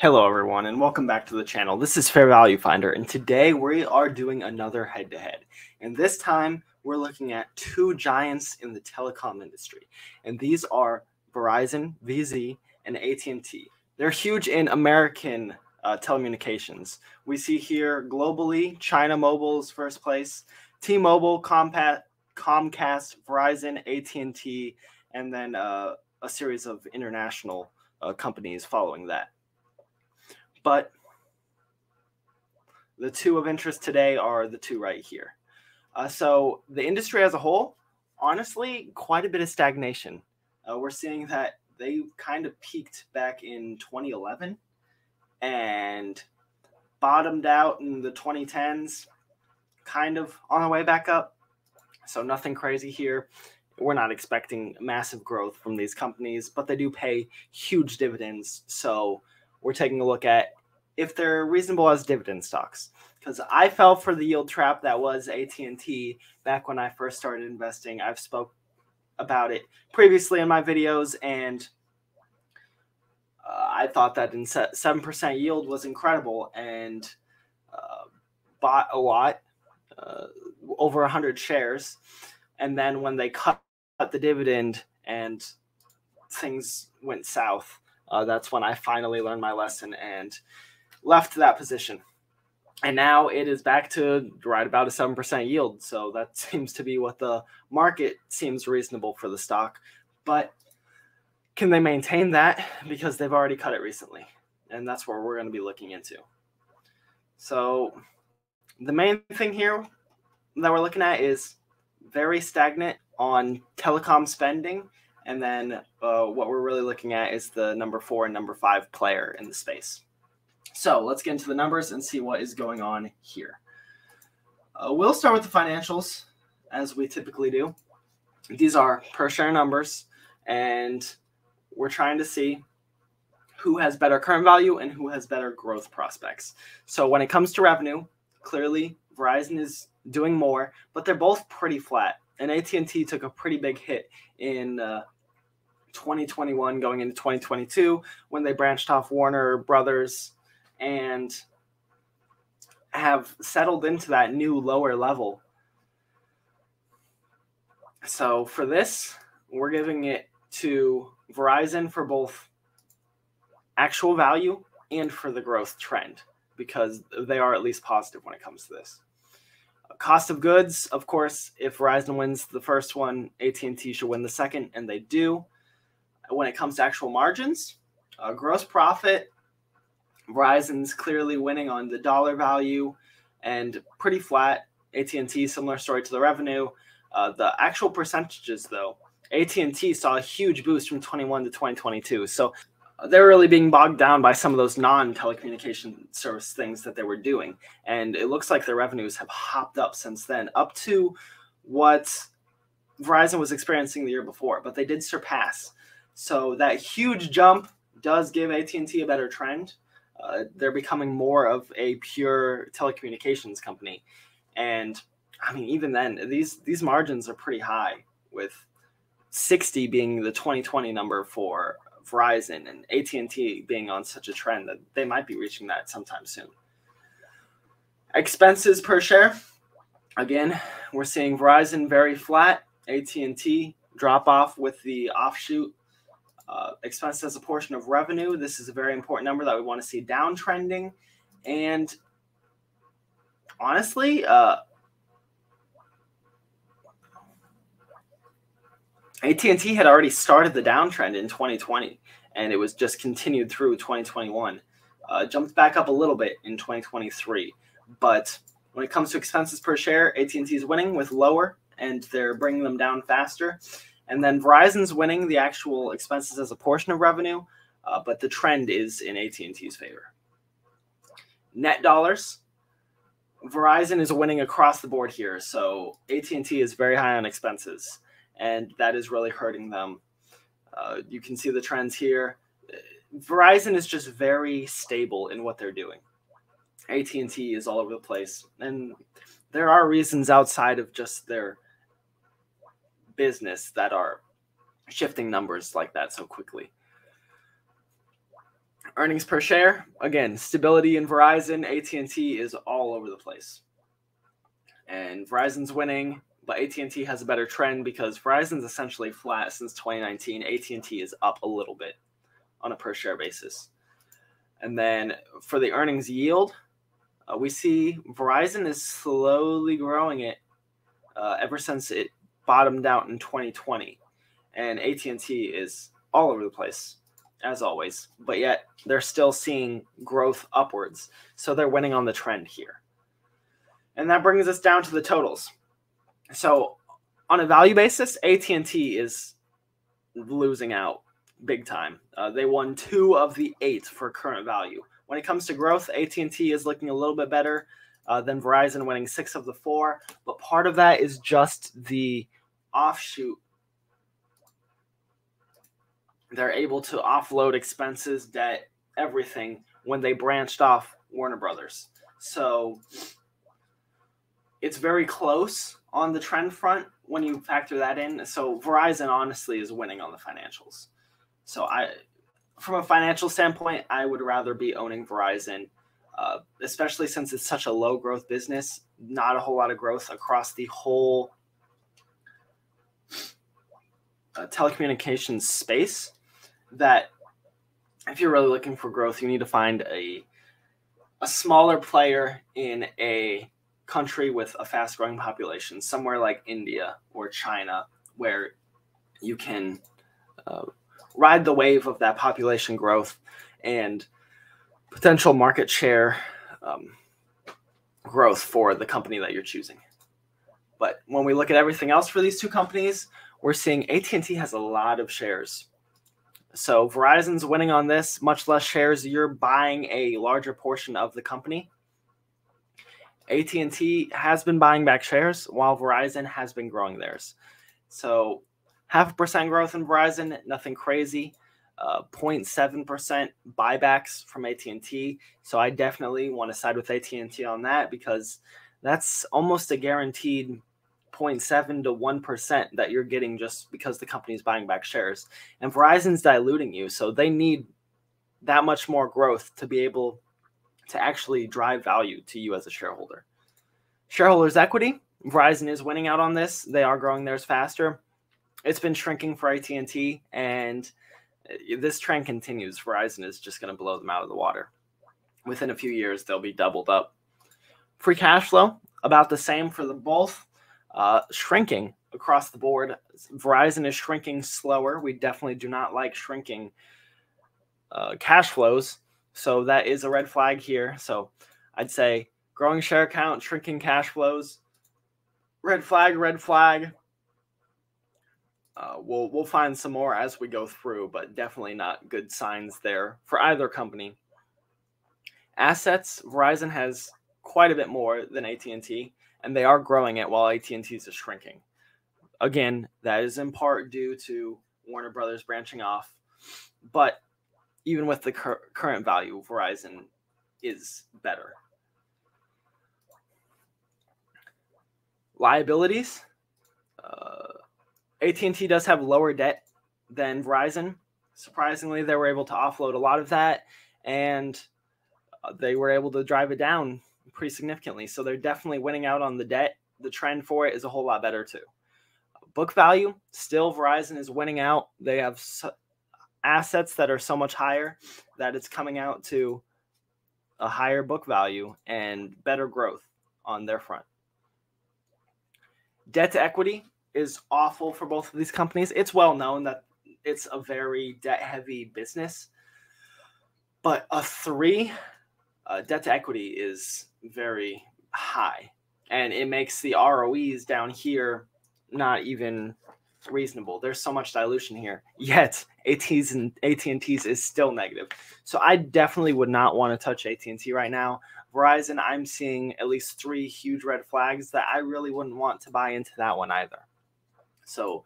Hello everyone and welcome back to the channel. This is Fair Value Finder and today we are doing another head-to-head. And this time we're looking at two giants in the telecom industry. And these are Verizon, VZ, and AT&T. They're huge in American telecommunications. We see here globally, China Mobile's first place, T-Mobile, Comcast, Verizon, AT&T, and then a series of international companies following that. But the two of interest today are the two right here. So the industry as a whole, honestly, quite a bit of stagnation. We're seeing that they kind of peaked back in 2011 and bottomed out in the 2010s, kind of on the way back up. So nothing crazy here. We're not expecting massive growth from these companies, but they do pay huge dividends. So we're taking a look at if they're reasonable as dividend stocks. Because I fell for the yield trap that was AT&T back when I first started investing. I've spoke about it previously in my videos, and I thought that 7% yield was incredible and bought a lot, over 100 shares. And then when they cut the dividend and things went south, that's when I finally learned my lesson and left that position. And now it is back to right about a 7% yield. So that seems to be what the market seems reasonable for the stock. But can they maintain that? Because they've already cut it recently. And that's where we're going to be looking into. So the main thing here that we're looking at is very stagnant on telecom spending. And then what we're really looking at is the number 4 and number 5 player in the space. So let's get into the numbers and see what is going on here. We'll start with the financials, as we typically do. These are per share numbers, and we're trying to see who has better current value and who has better growth prospects. So when it comes to revenue, clearly Verizon is doing more, but they're both pretty flat. And AT&T took a pretty big hit in 2021 going into 2022 when they branched off Warner Brothers and have settled into that new lower level. So for this, we're giving it to Verizon for both actual value and for the growth trend, because they are at least positive when it comes to this. Cost of goods, of course, if Verizon wins the first one, AT&T should win the second, and they do. When it comes to actual margins, gross profit, Verizon's clearly winning on the dollar value and pretty flat. AT&T, similar story to the revenue. The actual percentages, though, AT&T saw a huge boost from 21 to 2022. So they're really being bogged down by some of those non-telecommunication service things that they were doing. And it looks like their revenues have hopped up since then, up to what Verizon was experiencing the year before. But they did surpass. So that huge jump does give AT&T a better trend. They're becoming more of a pure telecommunications company. And I mean, even then, these margins are pretty high, with 60 being the 2020 number for Verizon and AT&T being on such a trend that they might be reaching that sometime soon. Expenses per share. Again, we're seeing Verizon very flat, AT&T drop off with the offshoot. Expenses as a portion of revenue. This is a very important number that we want to see downtrending. And honestly, AT&T had already started the downtrend in 2020, and it was just continued through 2021. Jumped back up a little bit in 2023. But when it comes to expenses per share, AT&T is winning with lower, and they're bringing them down faster. And then Verizon's winning the actual expenses as a portion of revenue, but the trend is in AT&T's favor. Net dollars, Verizon is winning across the board here. So AT&T is very high on expenses, and that is really hurting them. You can see the trends here. Verizon is just very stable in what they're doing. AT&T is all over the place, and there are reasons outside of just their business that are shifting numbers like that so quickly. Earnings per share, again, stability in Verizon. AT&T is all over the place. And Verizon's winning, but AT&T has a better trend because Verizon's essentially flat since 2019. AT&T is up a little bit on a per share basis. And then for the earnings yield, we see Verizon is slowly growing it ever since it bottomed out in 2020. And AT&T is all over the place, as always. But yet, they're still seeing growth upwards. So they're winning on the trend here. And that brings us down to the totals. So on a value basis, AT&T is losing out big time. They won 2 of the 8 for current value. When it comes to growth, AT&T is looking a little bit better than Verizon, winning 6 of the 4. But part of that is just the offshoot. They're able to offload expenses, debt, everything when they branched off Warner Brothers. So it's very close on the trend front when you factor that in. So Verizon honestly is winning on the financials. So from a financial standpoint, I would rather be owning Verizon, especially since it's such a low growth business, not a whole lot of growth across the whole telecommunications space, that if you're really looking for growth, you need to find a smaller player in a country with a fast growing population, somewhere like India or China, where you can ride the wave of that population growth and potential market share growth for the company that you're choosing. But when we look at everything else for these 2 companies, we're seeing AT&T has a lot of shares. So Verizon's winning on this, much less shares. You're buying a larger portion of the company. AT&T has been buying back shares while Verizon has been growing theirs. So 0.5% growth in Verizon, nothing crazy. 0.7% buybacks from AT&T. So I definitely want to side with AT&T on that, because that's almost a guaranteed 0.7 to 1% that you're getting just because the company's buying back shares. And Verizon's diluting you, so they need that much more growth to be able to actually drive value to you as a shareholder. Shareholders' equity, Verizon is winning out on this. They are growing theirs faster. It's been shrinking for AT&T, and this trend continues. Verizon is just going to blow them out of the water. Within a few years, they'll be doubled up. Free cash flow, about the same for them both. Shrinking across the board. Verizon is shrinking slower. We definitely do not like shrinking cash flows. So that is a red flag here. So I'd say growing share count, shrinking cash flows, red flag, red flag. We'll find some more as we go through, but definitely not good signs there for either company. Assets, Verizon has quite a bit more than AT&T, and they are growing it while AT&T's is shrinking. Again, that is in part due to Warner Brothers branching off, but even with the current value, Verizon is better. Liabilities, AT&T does have lower debt than Verizon. Surprisingly, they were able to offload a lot of that, and they were able to drive it down pretty significantly. So they're definitely winning out on the debt. The trend for it is a whole lot better too. Book value, still Verizon is winning out. They have assets that are so much higher that it's coming out to a higher book value and better growth on their front. Debt to equity is awful for both of these companies. It's well known that it's a very debt heavy business, but a 3 debt to equity is very high, and it makes the ROEs down here not even reasonable. There's so much dilution here, yet AT&T's is still negative. So I definitely would not want to touch AT&T right now. Verizon, I'm seeing at least 3 huge red flags that I really wouldn't want to buy into that one either. So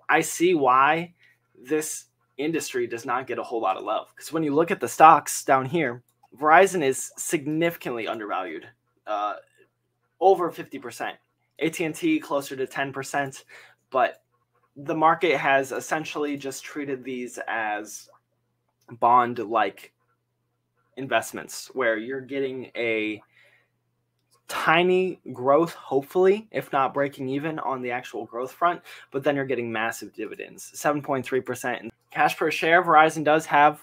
I see why this industry does not get a whole lot of love, because when you look at the stocks down here, Verizon is significantly undervalued, over 50%. AT&T closer to 10%, but the market has essentially just treated these as bond-like investments where you're getting a tiny growth, hopefully, if not breaking even on the actual growth front, but then you're getting massive dividends, 7.3%. Cash per share, Verizon does have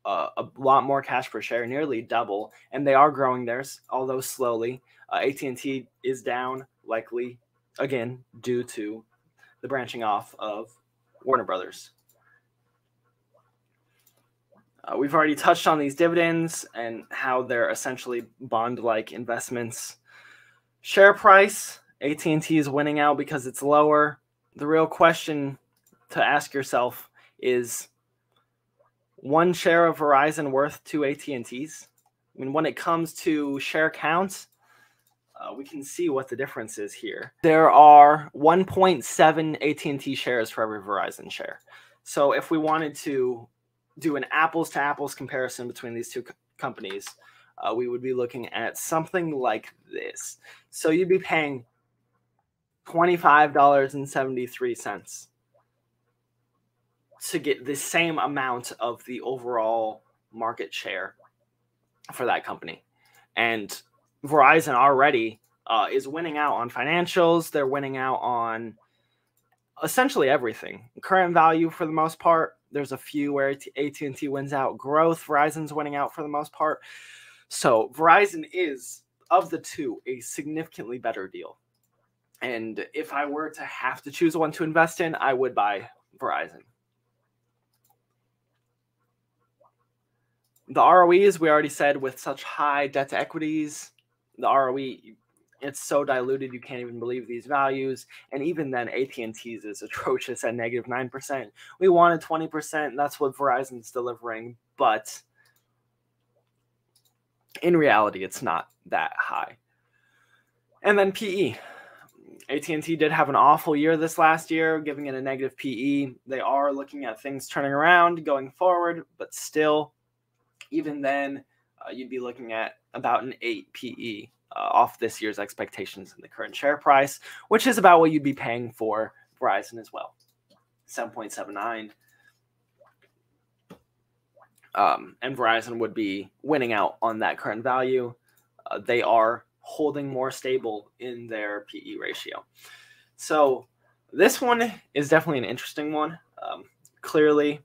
a lot more cash per share, nearly double, and they are growing theirs, although slowly. AT&T is down, likely, again, due to the branching off of Warner Brothers. We've already touched on these dividends and how they're essentially bond-like investments. Share price, AT&T is winning out because it's lower. The real question to ask yourself is, one share of Verizon worth two AT&Ts? I mean, when it comes to share counts, we can see what the difference is here. There are 1.7 AT&T shares for every Verizon share. So if we wanted to do an apples-to-apples comparison between these two companies, we would be looking at something like this. So you'd be paying $25.73 to get the same amount of the overall market share for that company. And Verizon already is winning out on financials. They're winning out on essentially everything. Current value for the most part. There's a few where AT&T wins out. Growth, Verizon's winning out for the most part. So Verizon is, of the two, a significantly better deal. And if I were to have to choose one to invest in, I would buy Verizon. The ROEs, we already said, with such high debt to equities, the ROE, it's so diluted you can't even believe these values. And even then, AT&T's is atrocious at negative 9%. We wanted 20%. That's what Verizon's delivering. But in reality, it's not that high. And then PE. AT&T did have an awful year this last year, giving it a negative PE. They are looking at things turning around going forward, but still, even then, you'd be looking at about an 8 PE off this year's expectations in the current share price, which is about what you'd be paying for Verizon as well, 7.79. And Verizon would be winning out on that current value. They are holding more stable in their PE ratio. So this one is definitely an interesting one. Clearly,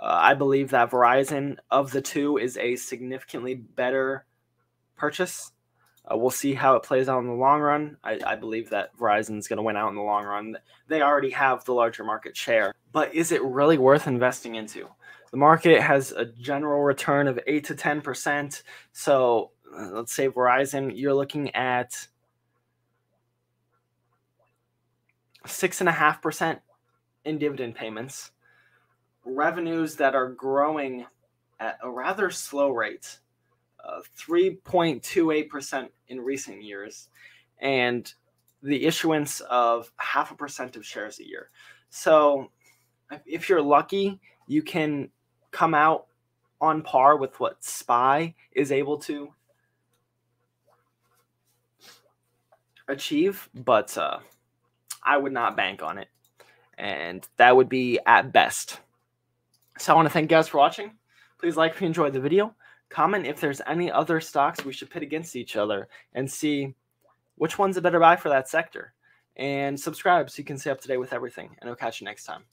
I believe that Verizon, of the two, is a significantly better purchase. We'll see how it plays out in the long run. I believe that Verizon is going to win out in the long run. They already have the larger market share. But is it really worth investing into? The market has a general return of 8 to 10%. So let's say Verizon, you're looking at 6.5% in dividend payments. Revenues that are growing at a rather slow rate, 3.28% in recent years, and the issuance of 0.5% of shares a year. So if you're lucky, you can come out on par with what SPY is able to achieve, but I would not bank on it, and that would be at best. So I want to thank you guys for watching. Please like if you enjoyed the video. Comment if there's any other stocks we should pit against each other and see which one's a better buy for that sector. And subscribe so you can stay up to date with everything. And I'll catch you next time.